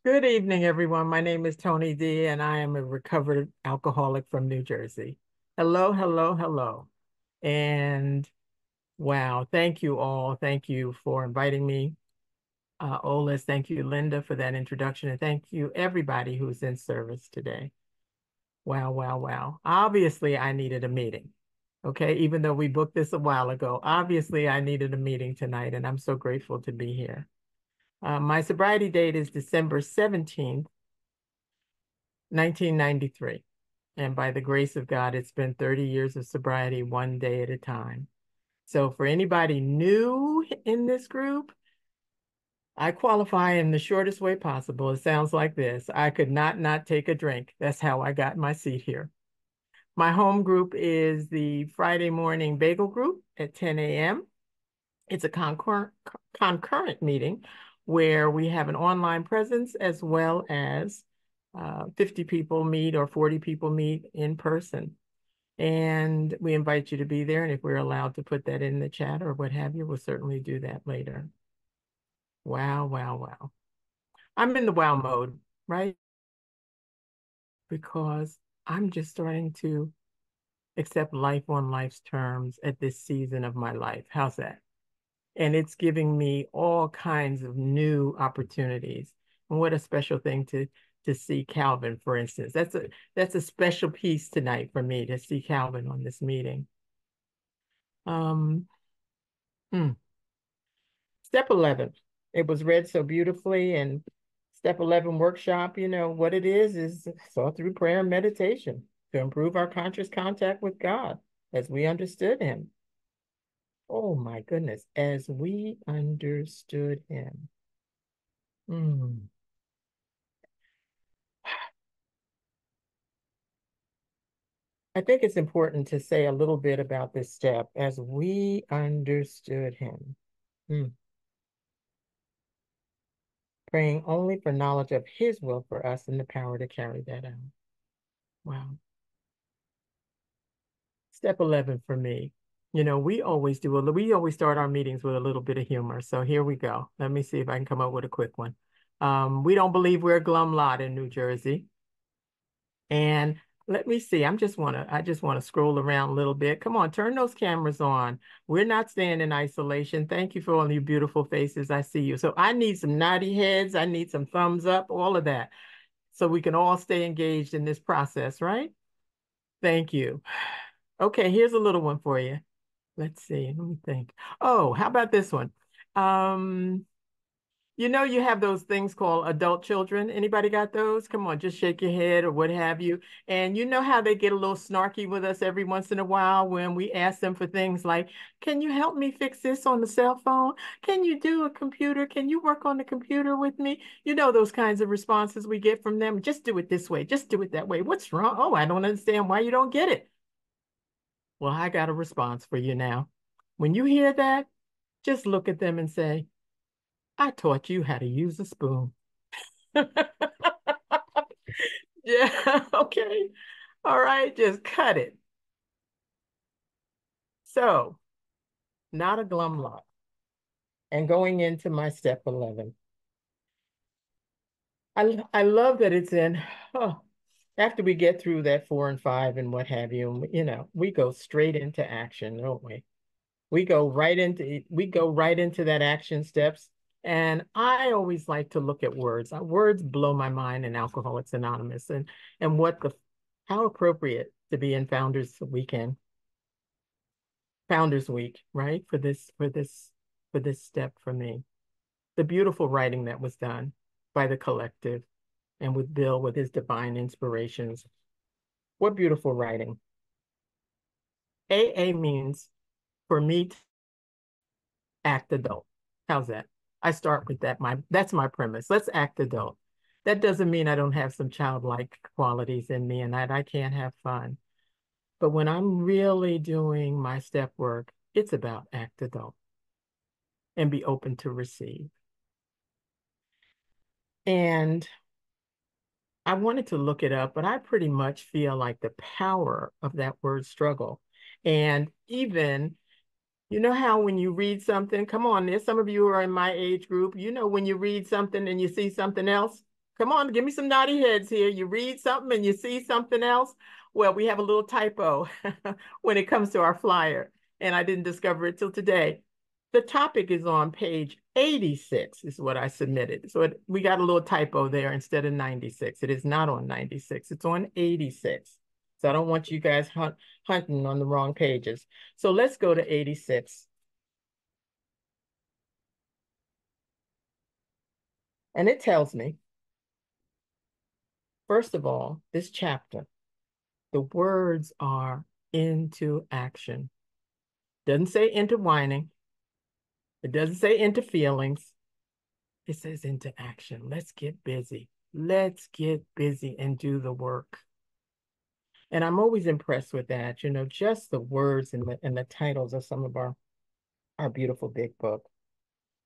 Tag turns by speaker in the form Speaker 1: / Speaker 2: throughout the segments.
Speaker 1: Good evening, everyone. My name is Tony D, and I am a recovered alcoholic from New Jersey. Hello, hello, hello. And wow, thank you all. Thank you for inviting me. Olis, thank you, Linda, for that introduction. And thank you, everybody who's in service today. Wow, wow, wow. Obviously, I needed a meeting. Okay, even though we booked this a while ago, obviously, I needed a meeting tonight, and I'm so grateful to be here. My sobriety date is December 17th, 1993. And by the grace of God, it's been 30 years of sobriety, one day at a time. So for anybody new in this group, I qualify in the shortest way possible. It sounds like this. I could not take a drink. That's how I got my seat here. My home group is the Friday morning bagel group at 10 a.m. It's a concurrent meeting where we have an online presence as well as 50 people meet or 40 people meet in person. And we invite you to be there. And if we're allowed to put that in the chat or what have you, we'll certainly do that later. Wow, wow, wow. I'm in the wow mode, right? Because I'm just starting to accept life on life's terms at this season of my life. How's that? And it's giving me all kinds of new opportunities. And what a special thing to see Calvin, for instance. That's a special piece tonight for me to see Calvin on this meeting. Um, hmm. Step 11. It was read so beautifully, and step 11 workshop, what it is saw through prayer and meditation to improve our conscious contact with God as we understood him. Oh my goodness, as we understood him. Mm. I think it's important to say a little bit about this step as we understood him. Mm. Praying only for knowledge of his will for us and the power to carry that out. Wow. Step 11 for me. We always start our meetings with a little bit of humor. So here we go. Let me see if I can come up with a quick one. We don't believe we're a glum lot in New Jersey. And let me see. I just want to scroll around a little bit. Come on, turn those cameras on. We're not staying in isolation. Thank you for all your beautiful faces. I see you. So I need some naughty heads. I need some thumbs up, all of that. So we can all stay engaged in this process, right? Thank you. Okay, here's a little one for you. Let's see. Let me think. Oh, how about this one? Um, you have those things called adult children. Anybody got those? Come on, just shake your head or what have you. And you know how they get a little snarky with us every once in a while when we ask them for things like, can you help me fix this on the cell phone? Can you do a computer? Can you work on the computer with me? You know those kinds of responses we get from them. Just do it this way. Just do it that way. What's wrong? Oh, I don't understand why you don't get it. Well, I got a response for you now. When you hear that, just look at them and say, I taught you how to use a spoon. Yeah, okay. All right, just cut it. So, not a glum lot. And going into my step 11, I love that it's in, oh, after we get through that 4 and 5 and what have you, we go straight into action, don't we? We go right into that action steps. And I always like to look at words. Words blow my mind in Alcoholics Anonymous and how appropriate to be in Founders Week, right? For this step for me. The beautiful writing that was done by the collective and with Bill with his divine inspirations. What beautiful writing. AA means for me to act adult. How's that? I start with that. That's my premise. Let's act adult. That doesn't mean I don't have some childlike qualities in me and that I can't have fun. But when I'm really doing my step work, it's about act adult and be open to receive. And I wanted to look it up, but I pretty much feel like the power of that word struggle. And even, you know how when you read something, come on, there's some of you who are in my age group, when you read something and you see something else. Come on, give me some naughty heads here. You read something and you see something else. Well, we have a little typo when it comes to our flyer, and I didn't discover it till today. The topic is on page 86, is what I submitted. So we got a little typo there instead of 96. It is not on 96, it's on 86. So I don't want you guys hunting on the wrong pages. So let's go to 86. And it tells me, first of all, this chapter, the words are into action. Doesn't say into whining. It doesn't say into feelings. It says into action. Let's get busy. Let's get busy and do the work. And I'm always impressed with that, just the words and the titles of some of our beautiful big book.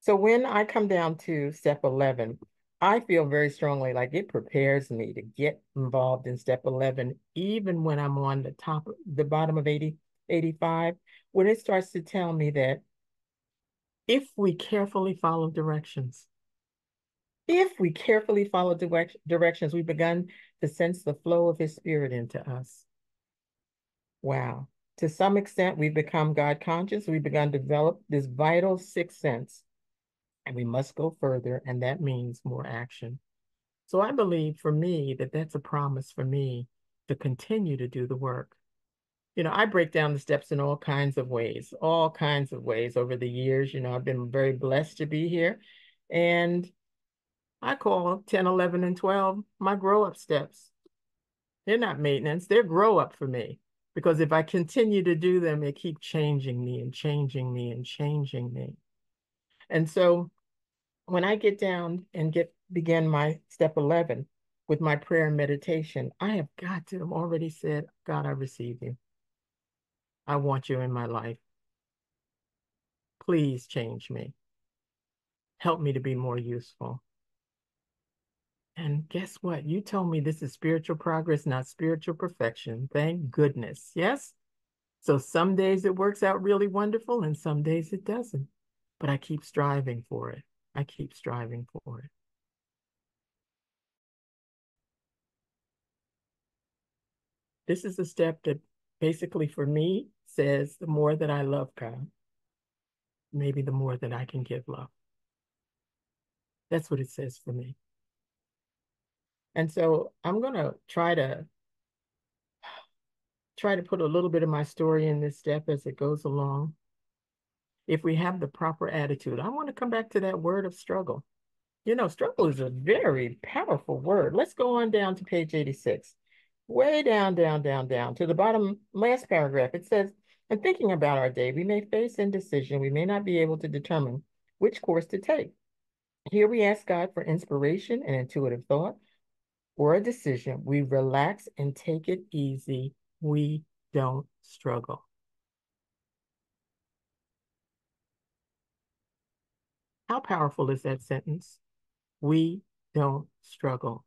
Speaker 1: So when I come down to step 11, I feel very strongly like it prepares me to get involved in step 11, even when I'm on the bottom of 85, when it starts to tell me that if we carefully follow directions, we've begun to sense the flow of his spirit into us. Wow. To some extent, we've become God conscious. We've begun to develop this vital sixth sense, and we must go further, and that means more action. So I believe for me that that's a promise for me to continue to do the work. I break down the steps in all kinds of ways over the years. I've been very blessed to be here. And I call 10, 11, and 12 my grow up steps. They're not maintenance, they're grow up for me. Because if I continue to do them, they keep changing me and changing me and changing me. And so when I get down and begin my step 11 with my prayer and meditation, I have got to have already said, God, I receive you. I want you in my life. Please change me. Help me to be more useful. And guess what? You told me this is spiritual progress, not spiritual perfection. Thank goodness. Yes? So some days it works out really wonderful and some days it doesn't. But I keep striving for it. I keep striving for it. This is a step that basically for me says the more that I love God, maybe the more that I can give love. That's what it says for me. And so I'm going to try to put a little bit of my story in this step as it goes along. If we have the proper attitude, I want to come back to that word of struggle. Struggle is a very powerful word. Let's go on down to page 86. Way down, down, down, down to the bottom last paragraph. It says, in thinking about our day, we may face indecision. We may not be able to determine which course to take. Here we ask God for inspiration and intuitive thought or a decision. We relax and take it easy. We don't struggle. How powerful is that sentence? We don't struggle.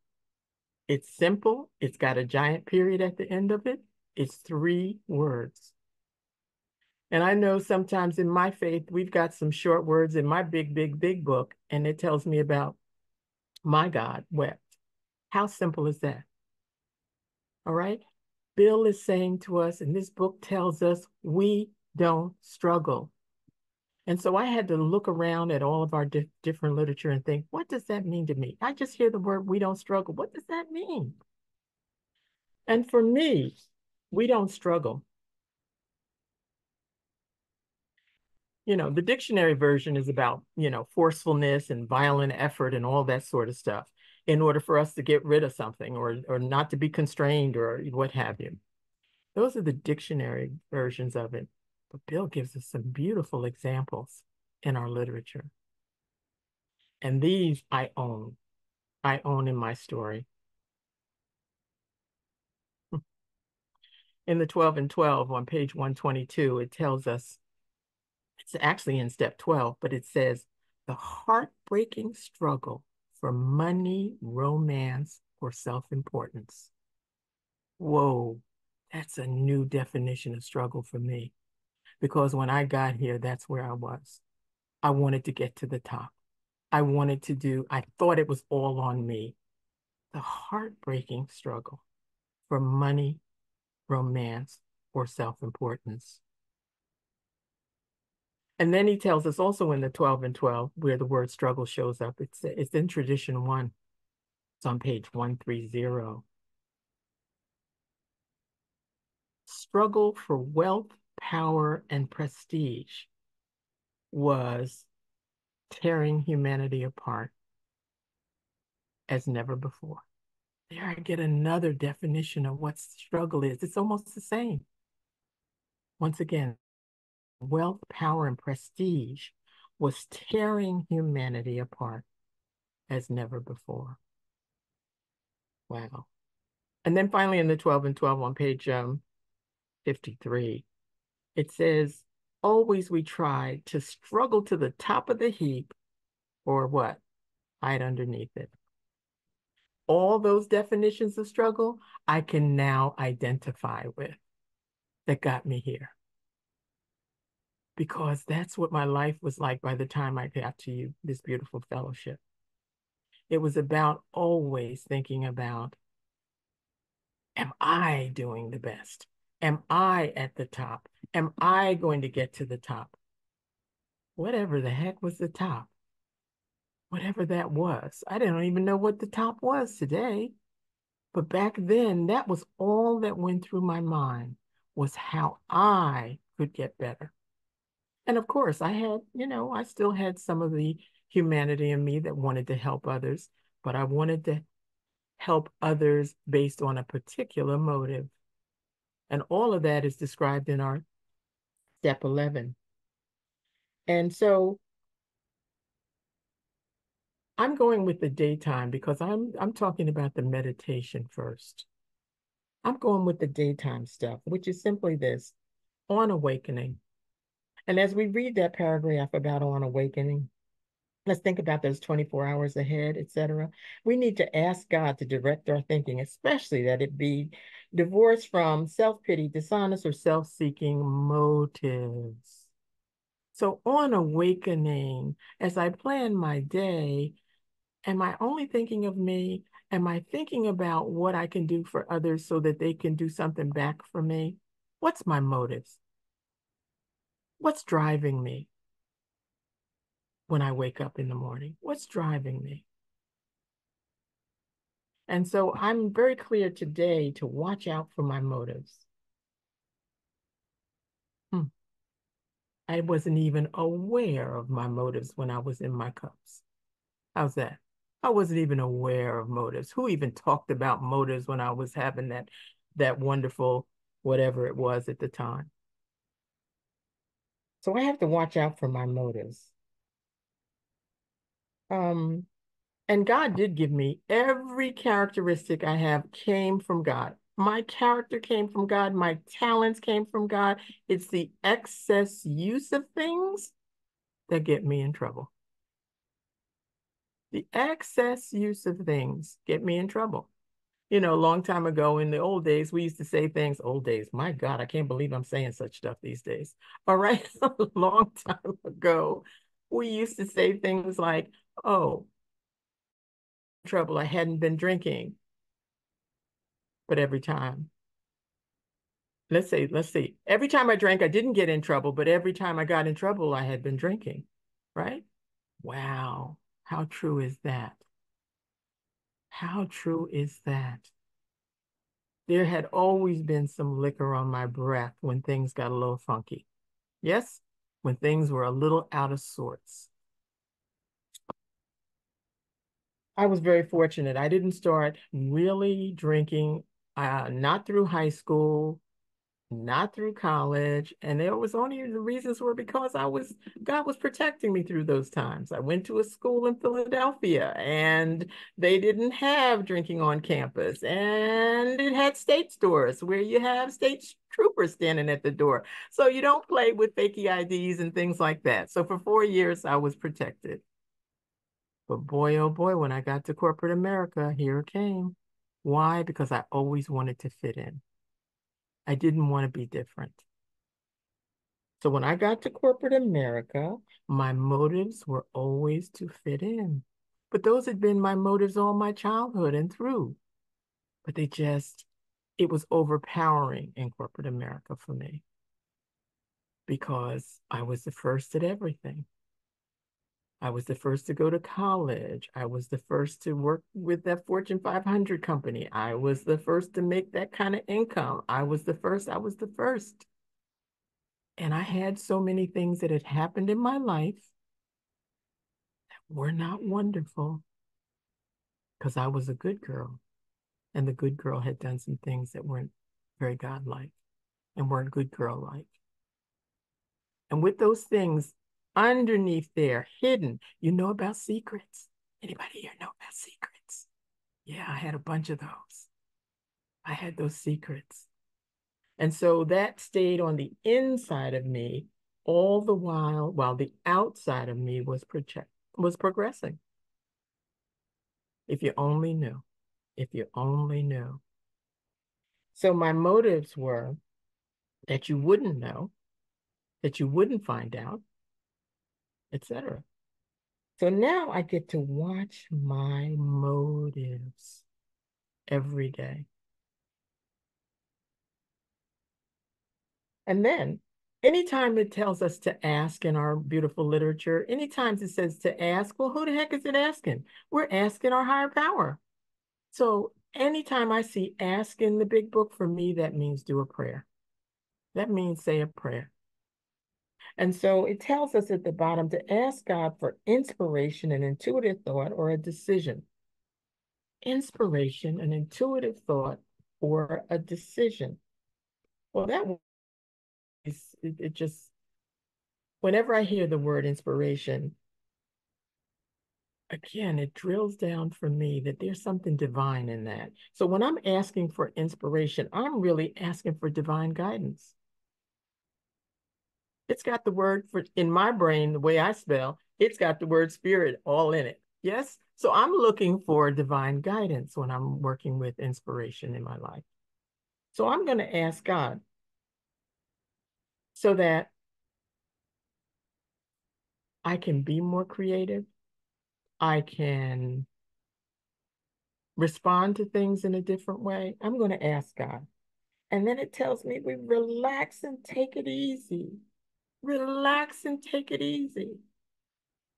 Speaker 1: It's simple. It's got a giant period at the end of it. It's 3 words. And I know sometimes in my faith, we've got some short words in my big, big, big book, and it tells me about my God wept. How simple is that? All right. Bill is saying to us, and this book tells us, we don't struggle. And so I had to look around at all of our different literature and think, what does that mean to me? I just hear the word, we don't struggle. What does that mean? And for me, we don't struggle. The dictionary version is about, forcefulness and violent effort and all that sort of stuff in order for us to get rid of something or not to be constrained or what have you. Those are the dictionary versions of it. But Bill gives us some beautiful examples in our literature. And these I own. I own in my story. In the 12 and 12 on page 122, it tells us, it's actually in step 12, but it says, the heartbreaking struggle for money, romance, or self-importance. Whoa, that's a new definition of struggle for me. Because when I got here, that's where I was. I wanted to get to the top. I thought it was all on me. the heartbreaking struggle for money, romance, or self-importance. And then he tells us also in the 12 and 12, where the word struggle shows up, it's in tradition one. It's on page 130. Struggle for wealth, power, and prestige was tearing humanity apart as never before. There I get another definition of what struggle is. It's almost the same. Once again, wealth, power, and prestige was tearing humanity apart as never before. Wow. And then finally in the 12 and 12 on page 53, it says, always we try to struggle to the top of the heap or what? Hide underneath it. All those definitions of struggle, I can now identify with that got me here. Because that's what my life was like by the time I got to you, this beautiful fellowship. It was about always thinking about, am I doing the best? Am I at the top? Am I going to get to the top? Whatever the heck was the top, whatever that was. I didn't even know what the top was today. But back then, that was all that went through my mind, was how I could get better. And of course, I still had some of the humanity in me that wanted to help others, but I wanted to help others based on a particular motive. And all of that is described in our step 11. And so I'm going with the daytime because I'm talking about the meditation first. I'm going with the daytime stuff, which is simply this: on awakening. And as we read that paragraph about on awakening, let's think about those 24 hours ahead, etc. We need to ask God to direct our thinking, especially that it be divorced from self-pity, dishonest, or self-seeking motives. So on awakening, as I plan my day, am I only thinking of me? Am I thinking about what I can do for others so that they can do something back for me? What's my motives? What's driving me when I wake up in the morning? What's driving me? And so I'm very clear today to watch out for my motives. I wasn't even aware of my motives when I was in my cups. How's that? I wasn't even aware of motives. Who even talked about motives when I was having that wonderful whatever it was at the time? So I have to watch out for my motives. Um, And God did give me every characteristic I have came from God. My character came from God. My talents came from God. It's the excess use of things that get me in trouble. The excess use of things get me in trouble. You know, a long time ago in the old days, we used to say things, old days. My God, I can't believe I'm saying such stuff these days. All right. A long time ago, we used to say things like, oh, trouble, I hadn't been drinking. But every time, let's see, every time I drank, I didn't get in trouble, but every time I got in trouble, I had been drinking, right? Wow. How true is that? How true is that? There had always been some liquor on my breath when things got a little funky. Yes, when things were a little out of sorts. I was very fortunate. I didn't start really drinking, not through high school, not through college. And there was only the reasons were because God was protecting me through those times. I went to a school in Philadelphia and they didn't have drinking on campus. And it had state stores where you have state troopers standing at the door. So you don't play with fakey IDs and things like that. So for 4 years, I was protected. But boy, oh boy, when I got to corporate America, here it came. Why? Because I always wanted to fit in. I didn't want to be different. So when I got to corporate America, my motives were always to fit in. But those had been my motives all my childhood and through. But it was overpowering in corporate America for me because I was the first at everything. I was the first to go to college. I was the first to work with that Fortune 500 company. I was the first to make that kind of income. I was the first. And I had so many things that had happened in my life that were not wonderful because I was a good girl. And the good girl had done some things that weren't very godlike and weren't good girl like. And with those things underneath there, hidden, you know about secrets? Anybody here know about secrets? Yeah, I had a bunch of those. I had those secrets. And so that stayed on the inside of me all the while the outside of me was progressing. If you only knew, if you only knew. So my motives were that you wouldn't know, that you wouldn't find out, etc. So now I get to watch my motives every day. And then anytime it tells us to ask in our beautiful literature, anytime it says to ask, well, who the heck is it asking? We're asking our higher power. So anytime I see ask in the big book, for me, that means do a prayer. That means say a prayer. And so it tells us at the bottom to ask God for inspiration, an intuitive thought, or a decision. Inspiration, an intuitive thought, or a decision. Well, it just, whenever I hear the word inspiration, again, it drills down for me that there's something divine in that. So when I'm asking for inspiration, I'm really asking for divine guidance. It's got the word for, in my brain, the way I spell, it's got the word spirit all in it. Yes. So I'm looking for divine guidance when I'm working with inspiration in my life. So I'm going to ask God so that I can be more creative. I can respond to things in a different way. I'm going to ask God. And then it tells me we relax and take it easy. Relax and take it easy.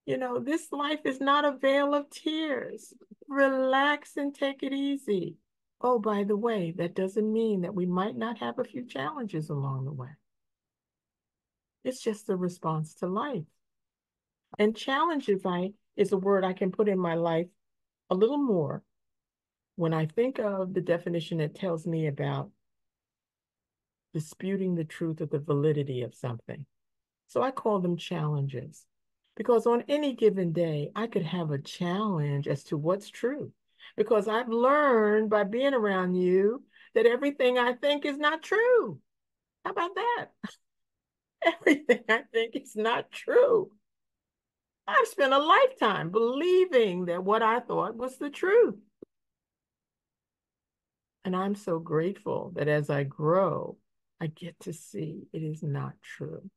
Speaker 1: You know, this life is not a vale of tears. Relax and take it easy. Oh, by the way, that doesn't mean that we might not have a few challenges along the way. It's just a response to life. And challenges is a word I can put in my life a little more when I think of the definition that tells me about disputing the truth or the validity of something. So I call them challenges because on any given day, I could have a challenge as to what's true. Because I've learned by being around you that everything I think is not true. How about that? Everything I think is not true. I've spent a lifetime believing that what I thought was the truth. And I'm so grateful that as I grow, I get to see it is not true.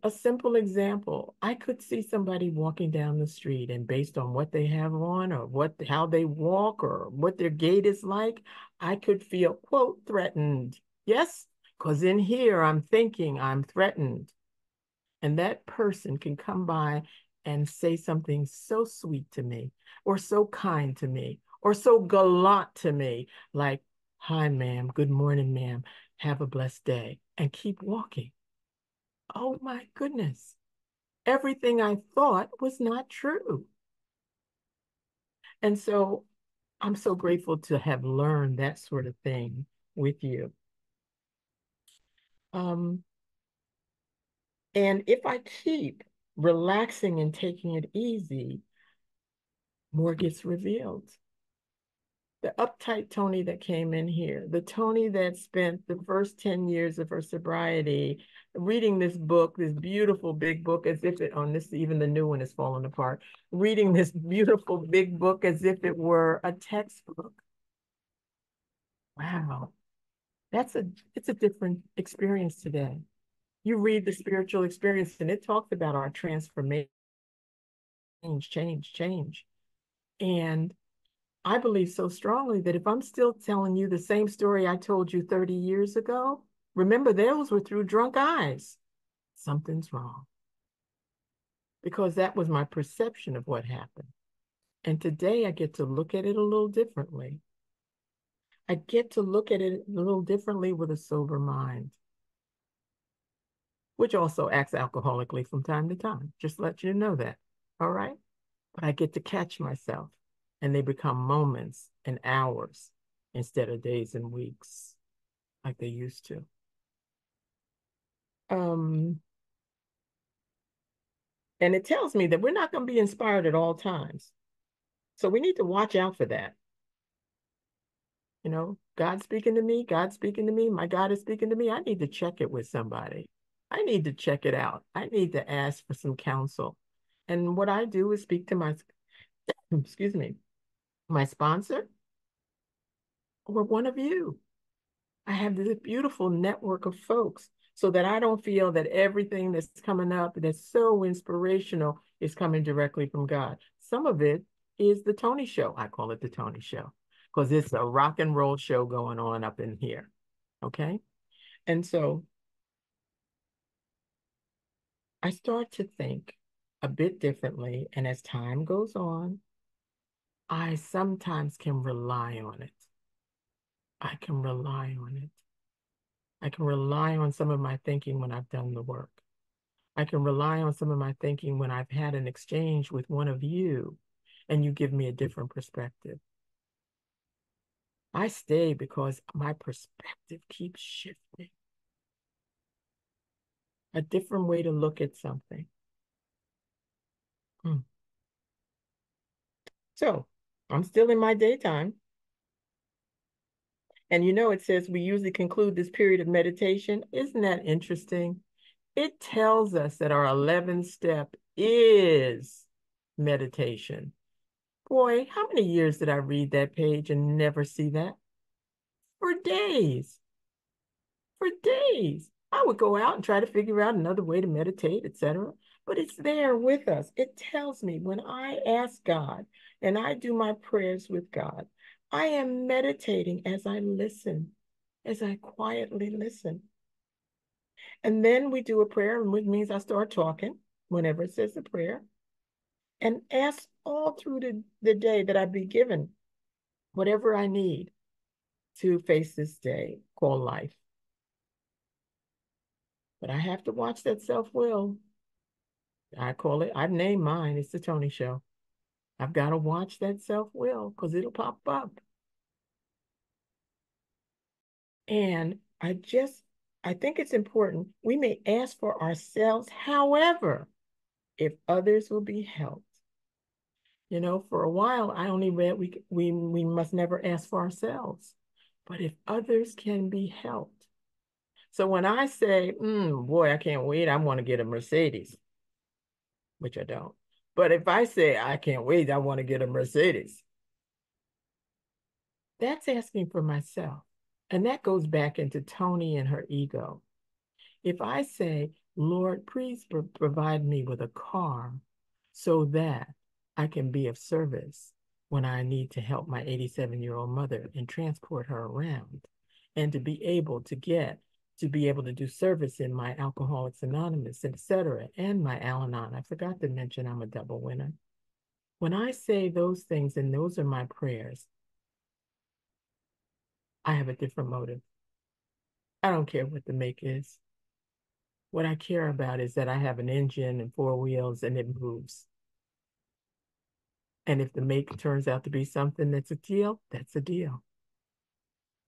Speaker 1: A simple example, I could see somebody walking down the street and based on what they have on or how they walk or what their gait is like, I could feel, quote, threatened. Yes, because in here I'm thinking I'm threatened. And that person can come by and say something so sweet to me or so kind to me or so gallant to me, like, hi, ma'am, good morning, ma'am, have a blessed day, and keep walking. Oh my goodness. Everything I thought was not true. And so I'm so grateful to have learned that sort of thing with you. Um, and if I keep relaxing and taking it easy, more gets revealed. The uptight Toni that came in here, the Toni that spent the first 10 years of her sobriety reading this book, this beautiful big book, as if it, on this, even the new one is falling apart, reading this beautiful big book as if it were a textbook. Wow, it's a different experience today. You read the spiritual experience and it talks about our transformation change, change, change. And I believe so strongly that if I'm still telling you the same story I told you 30 years ago, remember those were through drunk eyes. Something's wrong because that was my perception of what happened. And today I get to look at it a little differently. I get to look at it a little differently with a sober mind, which also acts alcoholically from time to time. Just let you know that. All right. But I get to catch myself and they become moments and hours instead of days and weeks like they used to. Um, and it tells me that we're not going to be inspired at all times. So we need to watch out for that. You know, God speaking to me, God speaking to me, my God is speaking to me. I need to check it with somebody. I need to check it out. I need to ask for some counsel. And what I do is speak to my, excuse me, my sponsor or one of you. I have this beautiful network of folks so that I don't feel that everything that's coming up that's so inspirational is coming directly from God. Some of it is the Tony Show. I call it the Tony Show because it's a rock and roll show going on up in here. Okay. And so I start to think a bit differently. And as time goes on, I sometimes can rely on it. I can rely on it. I can rely on some of my thinking when I've done the work. I can rely on some of my thinking when I've had an exchange with one of you and you give me a different perspective. I stay because my perspective keeps shifting. A different way to look at something. Hmm. So I'm still in my daytime. And you know, it says we usually conclude this period of meditation. Isn't that interesting? It tells us that our 11th step is meditation. Boy, how many years did I read that page and never see that? For days, for days. I would go out and try to figure out another way to meditate, etc. But it's there with us. It tells me when I ask God and I do my prayers with God, I am meditating as I listen, as I quietly listen. And then we do a prayer, which means I start talking whenever it says a prayer, and ask all through the day that I be given whatever I need to face this day called life. But I have to watch that self-will. I call it, I've named mine, it's the Tony Show. I've got to watch that self-will because it'll pop up. And I think it's important. We may ask for ourselves, however, if others will be helped. You know, for a while, I only read we must never ask for ourselves. But if others can be helped. So when I say, boy, I can't wait, I want to get a Mercedes, which I don't. But if I say, I can't wait, I want to get a Mercedes, that's asking for myself. And that goes back into Tony and her ego. If I say, Lord, please provide me with a car so that I can be of service when I need to help my 87-year-old mother and transport her around, and to be able to do service in my Alcoholics Anonymous, etc., and my Al-Anon. I forgot to mention I'm a double winner. When I say those things and those are my prayers, I have a different motive. I don't care what the make is. What I care about is that I have an engine and four wheels and it moves. And if the make turns out to be something that's a deal, that's a deal.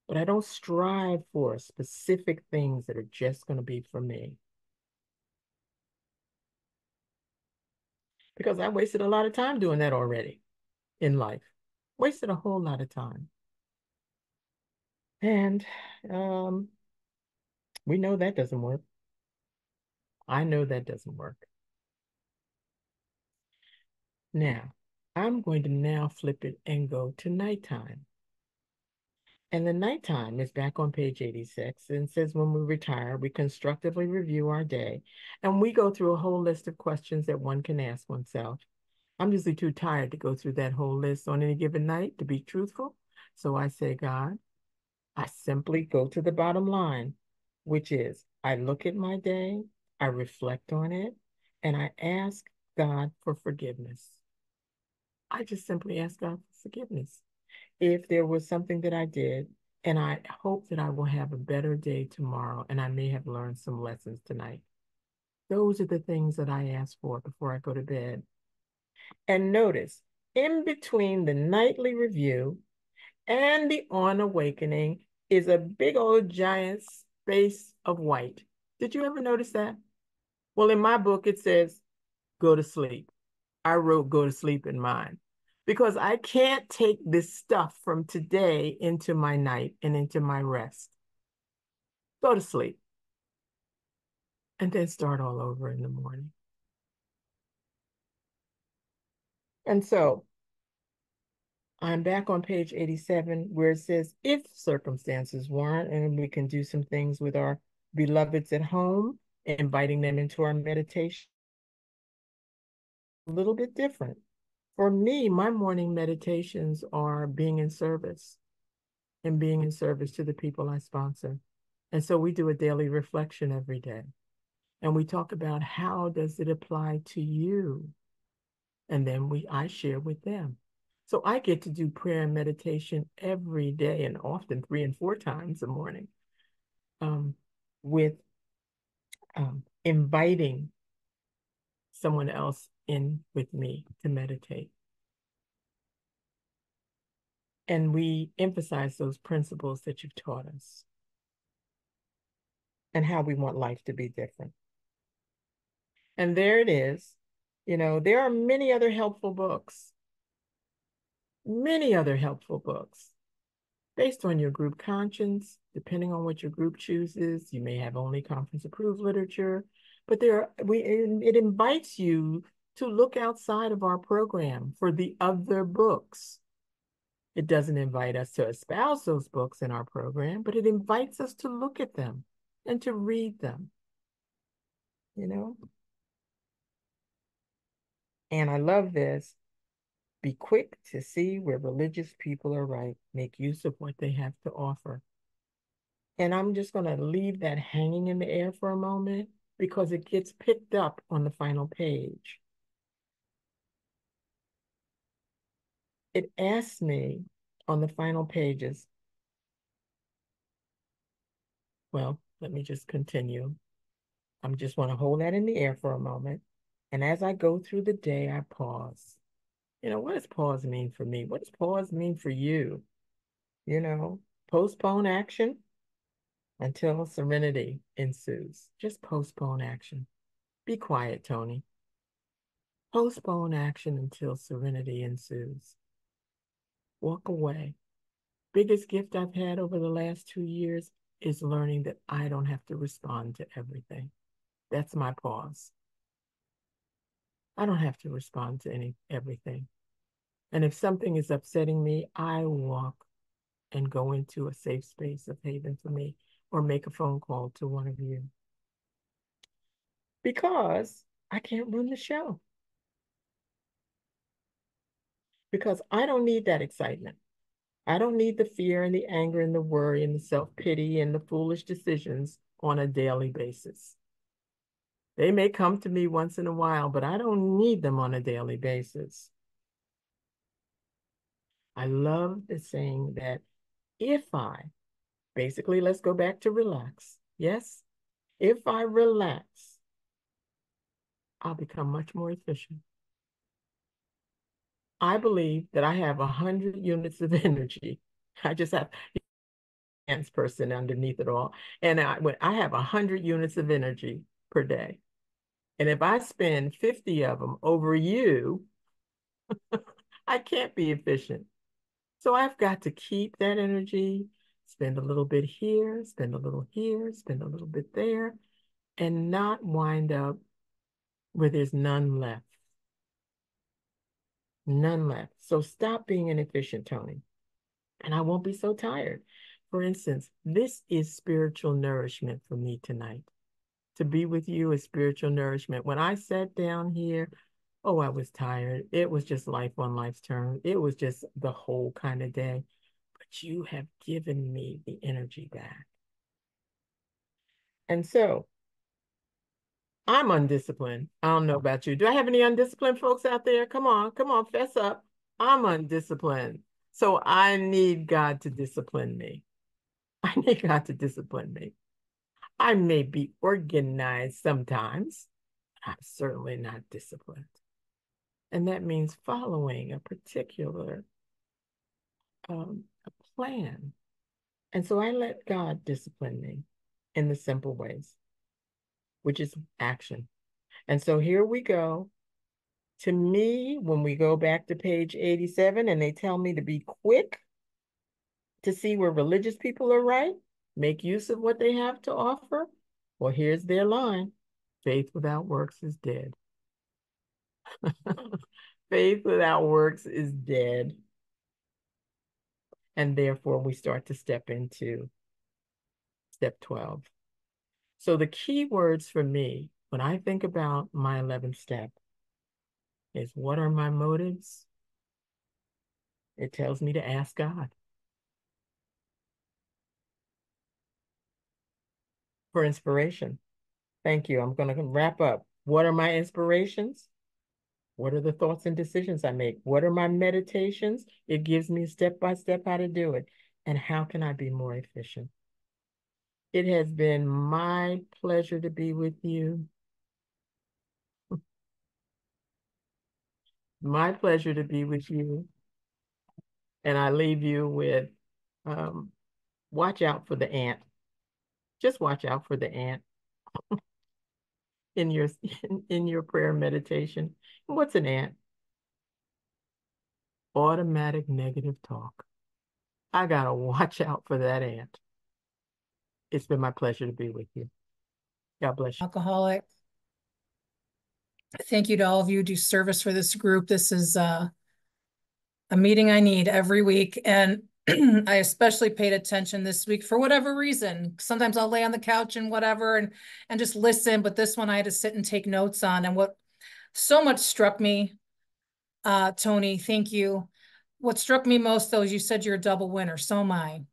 Speaker 1: But I don't strive for specific things that are just going to be for me. Because I wasted a lot of time doing that already in life. Wasted a whole lot of time. And um, we know that doesn't work. I know that doesn't work. Now, I'm going to now flip it and go to nighttime. And the nighttime is back on page 86 and says when we retire, we constructively review our day and we go through a whole list of questions that one can ask oneself. I'm usually too tired to go through that whole list on any given night, to be truthful. So I say, God, I simply go to the bottom line, which is I look at my day, I reflect on it, and I ask God for forgiveness. I just simply ask God for forgiveness. If there was something that I did, and I hope that I will have a better day tomorrow, and I may have learned some lessons tonight. Those are the things that I ask for before I go to bed. And notice, in between the nightly review and the on awakening is a big old giant space of white. Did you ever notice that? Well, in my book, it says go to sleep. I wrote go to sleep in mine because I can't take this stuff from today into my night and into my rest. Go to sleep and then start all over in the morning. And so I'm back on page 87 where it says if circumstances warrant and we can do some things with our beloveds at home, inviting them into our meditation, a little bit different. For me, my morning meditations are being in service and being in service to the people I sponsor. And so we do a daily reflection every day. And we talk about how does it apply to you? And then I share with them. So I get to do prayer and meditation every day and often 3 and 4 times a morning um, with inviting someone else in with me to meditate. And we emphasize those principles that you've taught us and how we want life to be different. And there it is. You know, there are many other helpful books based on your group conscience, depending on what your group chooses. You may have only conference approved literature, but it invites you to look outside of our program for the other books. It doesn't invite us to espouse those books in our program, but it invites us to look at them and to read them, you know? And I love this. Be quick to see where religious people are right. Make use of what they have to offer. And I'm just going to leave that hanging in the air for a moment because it gets picked up on the final page. It asks me on the final pages, well, let me just continue. I'm just want to hold that in the air for a moment. And as I go through the day, I pause. You know, what does pause mean for me? What does pause mean for you? You know, postpone action until serenity ensues. Just postpone action. Be quiet, Tony. Postpone action until serenity ensues. Walk away. Biggest gift I've had over the last 2 years is learning that I don't have to respond to everything. That's my pause. I don't have to respond to everything. And if something is upsetting me, I walk and go into a safe space of haven for me or make a phone call to one of you. Because I can't run the show. Because I don't need that excitement. I don't need the fear and the anger and the worry and the self-pity and the foolish decisions on a daily basis. They may come to me once in a while, but I don't need them on a daily basis. I love the saying that basically, let's go back to relax. Yes? If I relax, I'll become much more efficient. I believe that I have 100 units of energy. I just have hands person underneath it all. And I have 100 units of energy per day. And if I spend 50 of them over you, I can't be efficient. So I've got to keep that energy, spend a little bit here, spend a little here, spend a little bit there, and not wind up where there's none left. None left. So stop being inefficient, Tony, and I won't be so tired. For instance, this is spiritual nourishment for me tonight. To be with you is spiritual nourishment. When I sat down here Oh, I was tired. It was just life on life's terms. It was just the whole kind of day. But you have given me the energy back. And so I'm undisciplined. I don't know about you. Do I have any undisciplined folks out there? Come on, fess up. I'm undisciplined. So I need God to discipline me. I need God to discipline me. I may be organized sometimes. I'm certainly not disciplined. And that means following a particular a plan. And so I let God discipline me in the simple ways, which is action. And so here we go. To me, when we go back to page 87 and they tell me to be quick to see where religious people are right, make use of what they have to offer, well, here's their line: faith without works is dead. Faith without works is dead. And therefore, we start to step into step 12. So the key words for me when I think about my 11th step is, what are my motives? It tells me to ask God for inspiration. Thank you. I'm going to wrap up. What are my inspirations? What are the thoughts and decisions I make? What are my meditations? It gives me step by step how to do it. And how can I be more efficient? It has been my pleasure to be with you. My pleasure to be with you. And I leave you with um, watch out for the ant. Just watch out for the ant in your in your prayer meditation. What's an ant? Automatic negative talk. I gotta watch out for that ant. It's been my pleasure to be with you. God bless you.
Speaker 2: Alcoholic. Thank you to all of you who do service for this group. This is a meeting I need every week. And I especially paid attention this week for whatever reason. Sometimes I'll lay on the couch and whatever and just listen. But this one I had to sit and take notes on. And what so much struck me, Tony, thank you. What struck me most, though, is you said you're a double winner. So am I.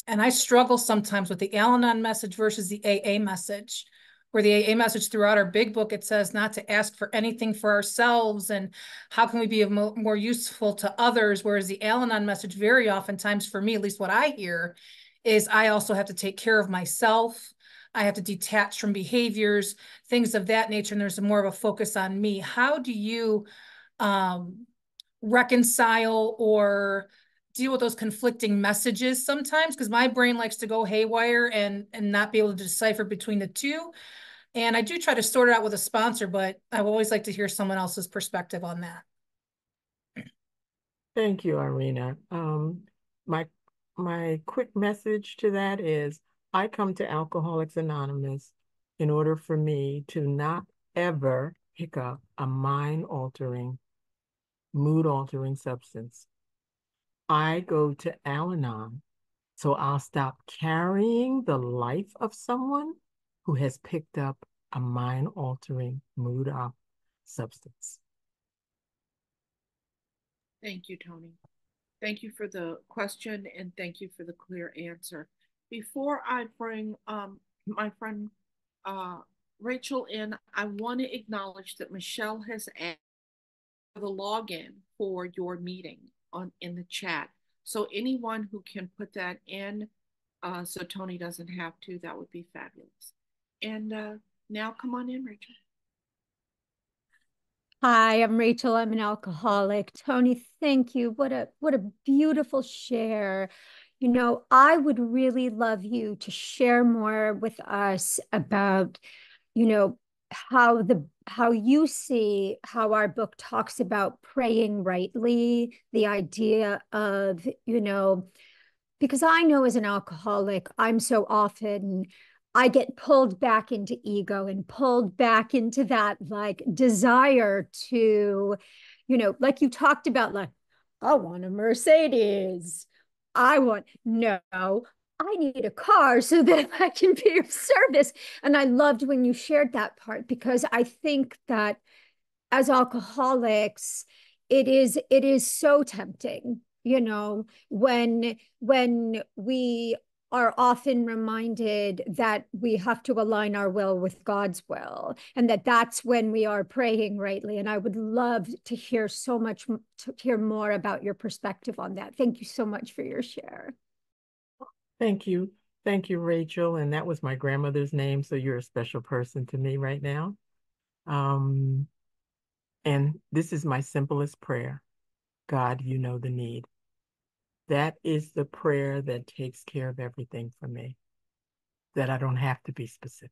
Speaker 2: And I struggle sometimes with the Al-Anon message versus the AA message, where the AA message throughout our big book, it says not to ask for anything for ourselves and how can we be more useful to others. Whereas the Al-Anon message, very oftentimes for me, at least what I hear, is I also have to take care of myself. I have to detach from behaviors, things of that nature. And there's more of a focus on me. How do you reconcile or deal with those conflicting messages sometimes? Because my brain likes to go haywire and not be able to decipher between the two. And I do try to sort it out with a sponsor, but I always like to hear someone else's perspective on that.
Speaker 1: Thank you, Irina. My my quick message to that is, I come to Alcoholics Anonymous in order for me to not ever pick up a mind-altering, mood-altering substance. I go to Al-Anon so I'll stop carrying the life of someone who has picked up a mind-altering, mood-off substance.
Speaker 3: Thank you, Tony. Thank you for the question and thank you for the clear answer. Before I bring my friend Rachel in, I want to acknowledge that Michelle has added the login for your meeting in the chat. So anyone who can put that in so Tony doesn't have to, that would be fabulous. And now come on in, Rachel.
Speaker 4: Hi, I'm Rachel. I'm an alcoholic. Tony, thank you. What a beautiful share. You know, I would really love you to share more with us about, you know, how you see how our book talks about praying rightly, the idea of, because I know as an alcoholic, I'm so often I get pulled back into ego and pulled back into that like desire to, like you talked about, like, I want a Mercedes. No, I need a car so that I can be of service. And I loved when you shared that part because I think that as alcoholics, it is so tempting, you know, when we are often reminded that we have to align our will with God's will, and that's when we are praying rightly. And I would love to hear to hear more about your perspective on that. Thank you so much for your share.
Speaker 1: Thank you. Thank you, Rachel. And that was my grandmother's name, so you're a special person to me right now. And this is my simplest prayer. God, you know the need. That is the prayer that takes care of everything for me, that I don't have to be specific.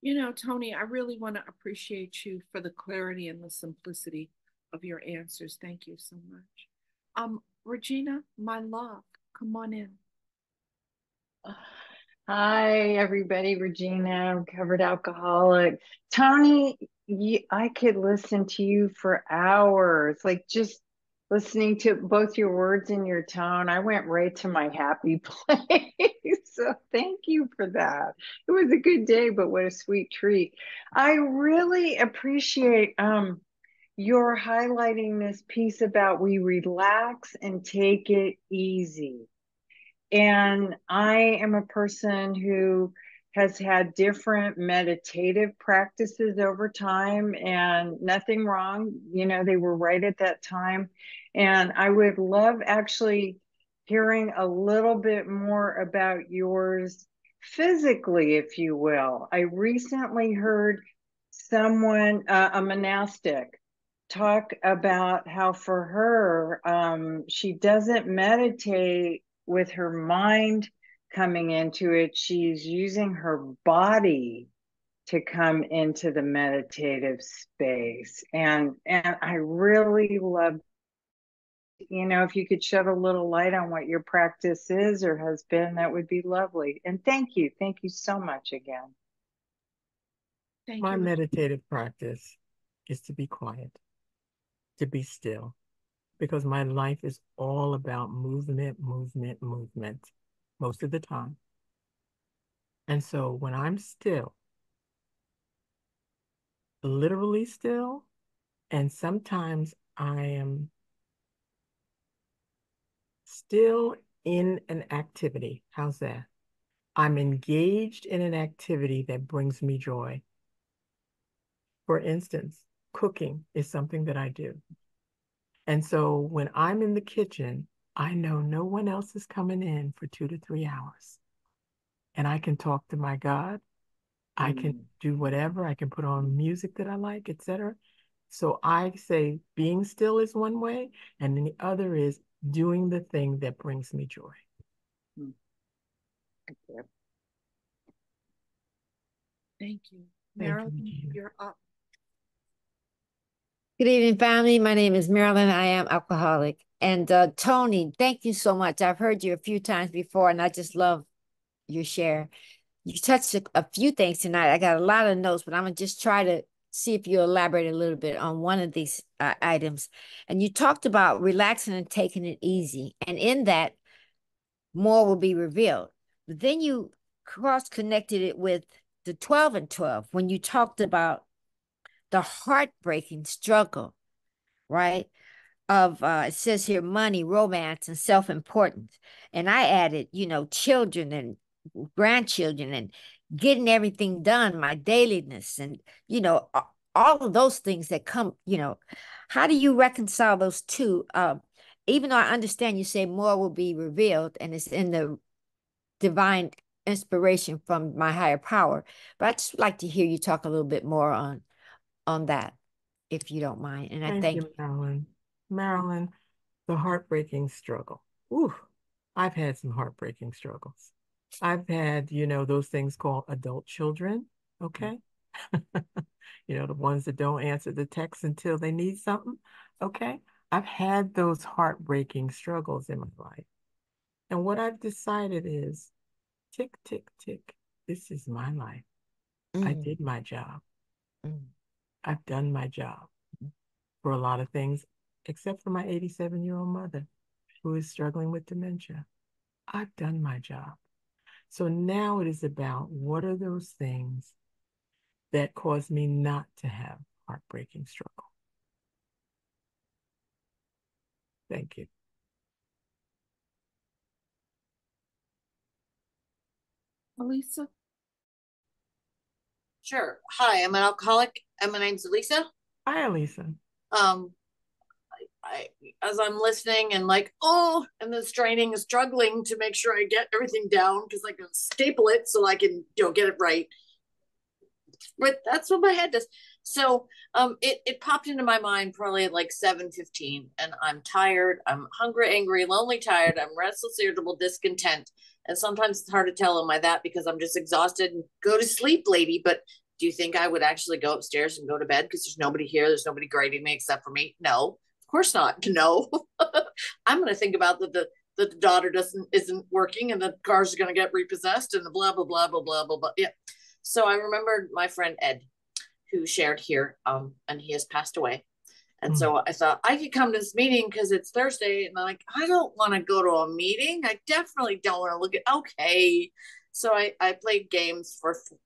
Speaker 3: You know, Tony, I really want to appreciate you for the clarity and the simplicity of your answers. Thank you so much. Regina, my love, come on in.
Speaker 5: Hi, everybody. Regina, recovered alcoholic. Tony, I could listen to you for hours, like just listening to both your words and your tone. I went right to my happy place. So thank you for that. It was a good day, but what a sweet treat. I really appreciate your highlighting this piece about we relax and take it easy. And I am a person who has had different meditative practices over time, and nothing wrong. You know, they were right at that time. And I would love actually hearing a little bit more about yours physically, if you will. I recently heard someone, a monastic, talk about how for her, she doesn't meditate with her mind coming into it. She's using her body to come into the meditative space. And I really love, you know, if you could shed a little light on what your practice is or has been, that would be lovely. And thank you. Thank you so much again.
Speaker 3: Thank
Speaker 1: My
Speaker 3: you.
Speaker 1: meditative practice is to be quiet, to be still, because my life is all about movement, movement, movement, most of the time. And so when I'm still, literally still, and sometimes I am still in an activity. How's that? I'm engaged in an activity that brings me joy. For instance, cooking is something that I do. And so when I'm in the kitchen, I know no one else is coming in for 2 to 3 hours. And I can talk to my God. I can do whatever. I can put on music that I like, etc. So I say being still is one way, and then the other is doing the thing that brings me joy.
Speaker 3: Thank you. Thank you.
Speaker 1: Thank
Speaker 3: Marilyn,
Speaker 1: you.
Speaker 3: you're up.
Speaker 6: Good evening, family. My name is Marilyn. I am alcoholic. And Tony, thank you so much. I've heard you a few times before, and I just love your share. You touched a few things tonight. I got a lot of notes, but I'm gonna just try to see if you elaborate a little bit on one of these items. And you talked about relaxing and taking it easy, and in that, more will be revealed. But then you cross-connected it with the 12 and 12 when you talked about the heartbreaking struggle, right? Of it says here money, romance, and self-importance. And I added, you know, children and grandchildren and getting everything done, my dailiness, and you know, all of those things that come, you know, how do you reconcile those two? Even though I understand you say more will be revealed and it's in the divine inspiration from my higher power, but I'd just like to hear you talk a little bit more on that, if you don't mind. And I
Speaker 1: Thank
Speaker 6: thank
Speaker 1: you, Marilyn. Marilyn, the heartbreaking struggle. Ooh, I've had some heartbreaking struggles. I've had, you know, those things called adult children, okay? You know, the ones that don't answer the text until they need something, okay? I've had those heartbreaking struggles in my life. And what I've decided is tick, tick, tick. This is my life. I
Speaker 6: Mm,
Speaker 1: did my job.
Speaker 6: mm,
Speaker 1: I've done my job for a lot of things, except for my 87-year-old mother who is struggling with dementia. I've done my job. So now it is about what are those things that cause me not to have heartbreaking struggle. Thank you.
Speaker 3: Elisa?
Speaker 7: Sure. Hi, I'm an alcoholic, and my name's Elisa.
Speaker 1: Hi, Elisa.
Speaker 7: Um, I as I'm listening and like, oh, and then straining and struggling to make sure I get everything down because I can staple it so I can, get it right. But that's what my head does. So it popped into my mind probably at like 7:15, and I'm tired, I'm hungry, angry, lonely, tired, I'm restless, irritable, discontent. And sometimes it's hard to tell, am I that because I'm just exhausted and go to sleep, lady. But do you think I would actually go upstairs and go to bed because there's nobody here? There's nobody grading me except for me? No, of course not. No. I'm gonna think about that the daughter isn't working and the cars are gonna get repossessed and the blah blah blah blah blah blah blah. Yeah. So I remembered my friend Ed, who shared here, and he has passed away. And so I thought I could come to this meeting because it's Thursday, and I'm like, I don't want to go to a meeting. I definitely don't want to look at. Okay, so I played games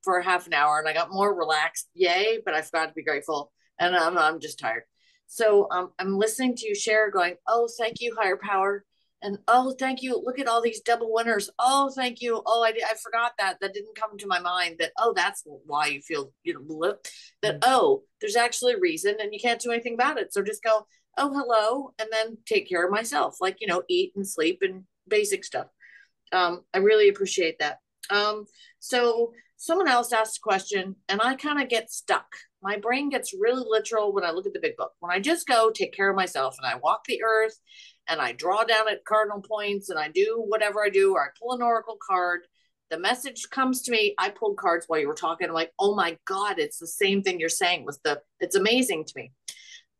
Speaker 7: for half an hour, and I got more relaxed. Yay! But I forgot to be grateful, and I'm just tired. So I'm listening to you share, going, oh, thank you, higher power. And oh, thank you. Look at all these double winners. Oh, thank you. Oh, I forgot that didn't come to my mind. That oh, that's why you feel blip. That oh, there's actually a reason, and you can't do anything about it. So just go oh hello, and then take care of myself, like eat and sleep and basic stuff. I really appreciate that. So someone else asked a question, and I kind of get stuck. My brain gets really literal when I look at the big book. When I just go take care of myself and I walk the earth and I draw down at cardinal points and I do whatever I do, or I pull an oracle card, the message comes to me. I pulled cards while you were talking. I'm like, oh my God, it's the same thing you're saying. It's amazing to me.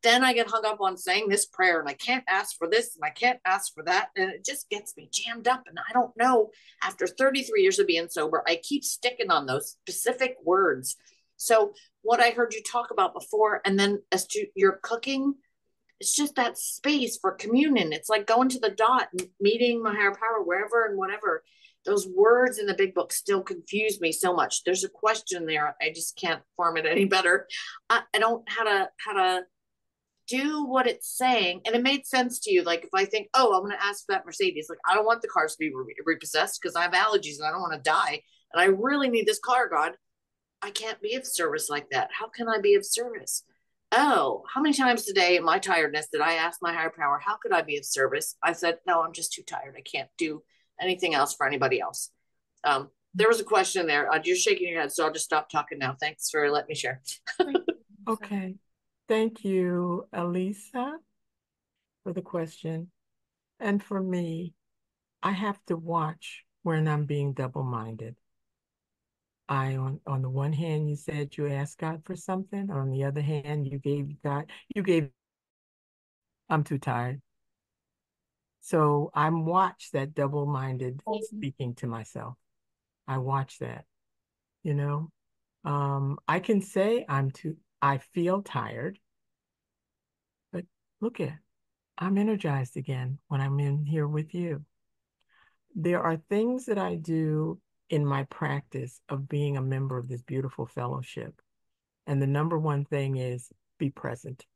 Speaker 7: Then I get hung up on saying this prayer and I can't ask for this and I can't ask for that. And it just gets me jammed up. And I don't know, after 33 years of being sober, I keep sticking on those specific words. So what I heard you talk about before, and then as to your cooking, it's just that space for communion. It's like going to the dot and meeting my higher power wherever and whatever. Those words in the big book still confuse me so much. There's a question there. I just can't form it any better. I don't how to do what it's saying. And it made sense to you. Like if I think, oh, I'm going to ask for that Mercedes, like I don't want the cars to be repossessed because I have allergies and I don't want to die. And I really need this car, God. I can't be of service like that. How can I be of service? Oh, how many times today in my tiredness did I ask my higher power, how could I be of service? I said, no, I'm just too tired. I can't do anything else for anybody else. There was a question there. You're shaking your head, so I'll just stop talking now. Thanks for letting me share.
Speaker 1: Okay. Thank you, Elisa, for the question. And for me, I have to watch when I'm being double-minded. On the one hand, you said you asked God for something. On the other hand, you gave, I'm too tired. So I watch that double-minded speaking to myself. I watch that, I can say I feel tired, but look I'm energized again when I'm in here with you. There are things that I do in my practice of being a member of this beautiful fellowship. And the number one thing is be present.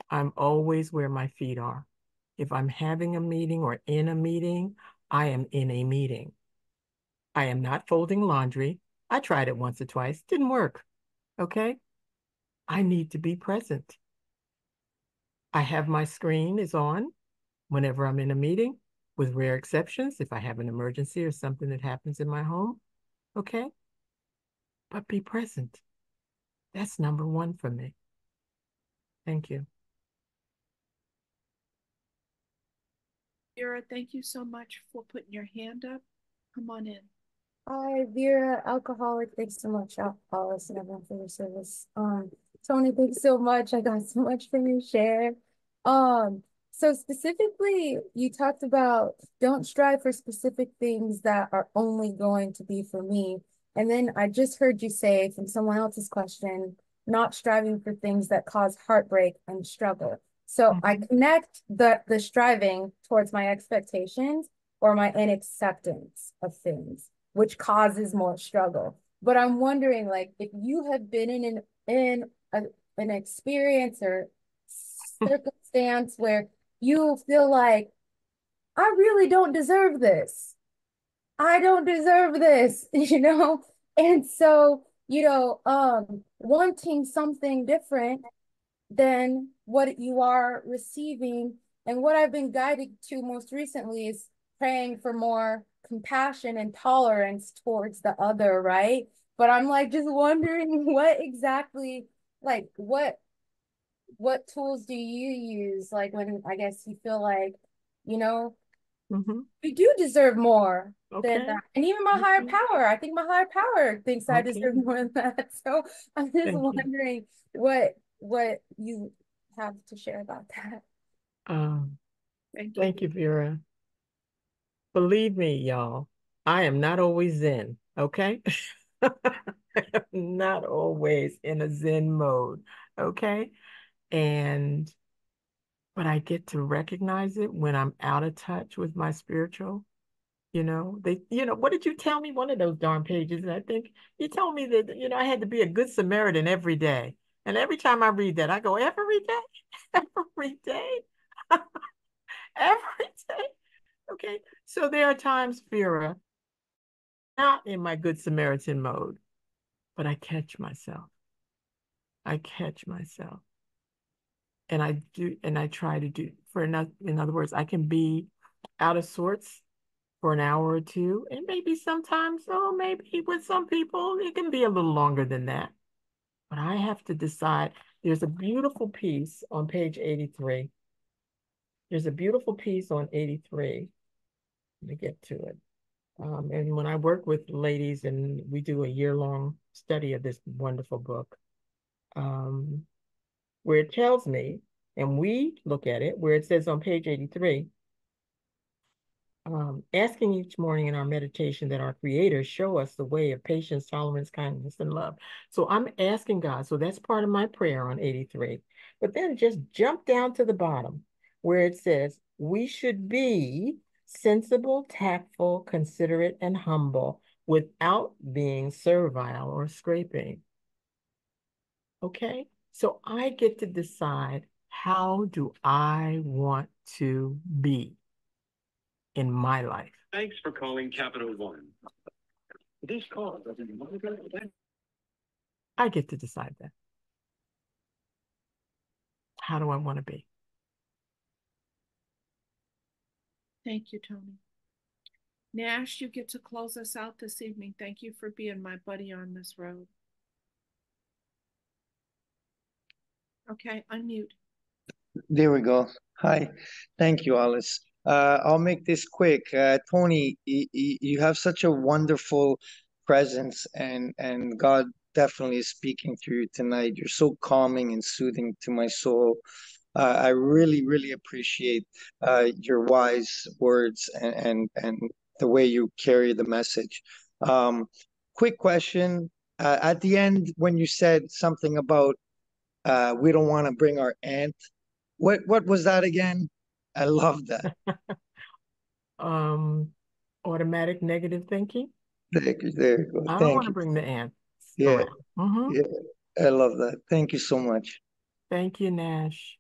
Speaker 1: I'm always where my feet are. If I'm having a meeting or in a meeting, I am in a meeting. I am not folding laundry. I tried it once or twice, didn't work. Okay? I need to be present. I have my screen is on whenever I'm in a meeting, with rare exceptions, if I have an emergency or something that happens in my home, okay? But be present. That's number one for me. Thank you.
Speaker 3: Vera, thank you so much for putting your hand up. Come on in.
Speaker 8: Hi, Vera, alcoholic. Thanks so much, alcoholics, and everyone for your service. Tony, thanks so much. I got so much from your share. So specifically, you talked about don't strive for specific things that are only going to be for me. And then I just heard you say from someone else's question, not striving for things that cause heartbreak and struggle. So I connect the striving towards my expectations, or my unacceptance of things, which causes more struggle. But I'm wondering, like, if you have been an experience or circumstance where you feel like, I really don't deserve this. I don't deserve this, you know? And so, wanting something different than what you are receiving. And what I've been guided to most recently is praying for more compassion and tolerance towards the other, right? But I'm like just wondering what exactly, like what tools do you use, like when I guess you feel like, you know,
Speaker 1: Mm-hmm.
Speaker 8: you do deserve more than
Speaker 1: Okay.
Speaker 8: that. And even my higher
Speaker 1: Okay.
Speaker 8: power, I think my higher power thinks I
Speaker 1: Okay.
Speaker 8: deserve more than that. So I'm just
Speaker 1: Thank you.
Speaker 8: wondering what you have to share about that.
Speaker 1: Thank you, Vera. Believe me, y'all, I am not always Zen, okay? I am not always in a Zen mode, okay? And but I get to recognize it when I'm out of touch with my spiritual. What did you tell me? One of those darn pages, and I think you told me that, I had to be a good Samaritan every day. And every time I read that, I go, every day, every day, every day. Okay. So there are times, Vera, not in my good Samaritan mode, but I catch myself. I catch myself. And I do, and I try to do, in other words, I can be out of sorts for an hour or two, and maybe sometimes, maybe with some people, it can be a little longer than that. But I have to decide. There's a beautiful piece on page 83. There's a beautiful piece on 83. Let me get to it. And when I work with ladies and we do a year-long study of this wonderful book, where it tells me, and we look at it, where it says on page 83, asking each morning in our meditation that our Creator show us the way of patience, tolerance, kindness, and love. So I'm asking God. So that's part of my prayer on 83. But then just jump down to the bottom where it says, we should be sensible, tactful, considerate, and humble without being servile or scraping. Okay? So I get to decide, how do I want to be in my life?
Speaker 9: Thanks for calling Capital One. This call doesn't.
Speaker 1: I get to decide that. How do I want to be?
Speaker 3: Thank you, Tony. Nash, you get to close us out this evening. Thank you for being my buddy on this road. Okay, unmute.
Speaker 10: There we go. Hi. Thank you, Alice. I'll make this quick. Tony, you have such a wonderful presence, and God definitely is speaking through you tonight. You're so calming and soothing to my soul. I really, really appreciate your wise words and the way you carry the message. Quick question. At the end, when you said something about we don't want to bring our aunt, what was that again? I love that.
Speaker 1: Automatic negative thinking.
Speaker 10: There you go.
Speaker 1: I don't want
Speaker 10: Thank
Speaker 1: to
Speaker 10: you.
Speaker 1: bring the ants
Speaker 10: Yeah,
Speaker 1: around.
Speaker 10: yeah. I love that. Thank you so much.
Speaker 1: Thank you, Nash.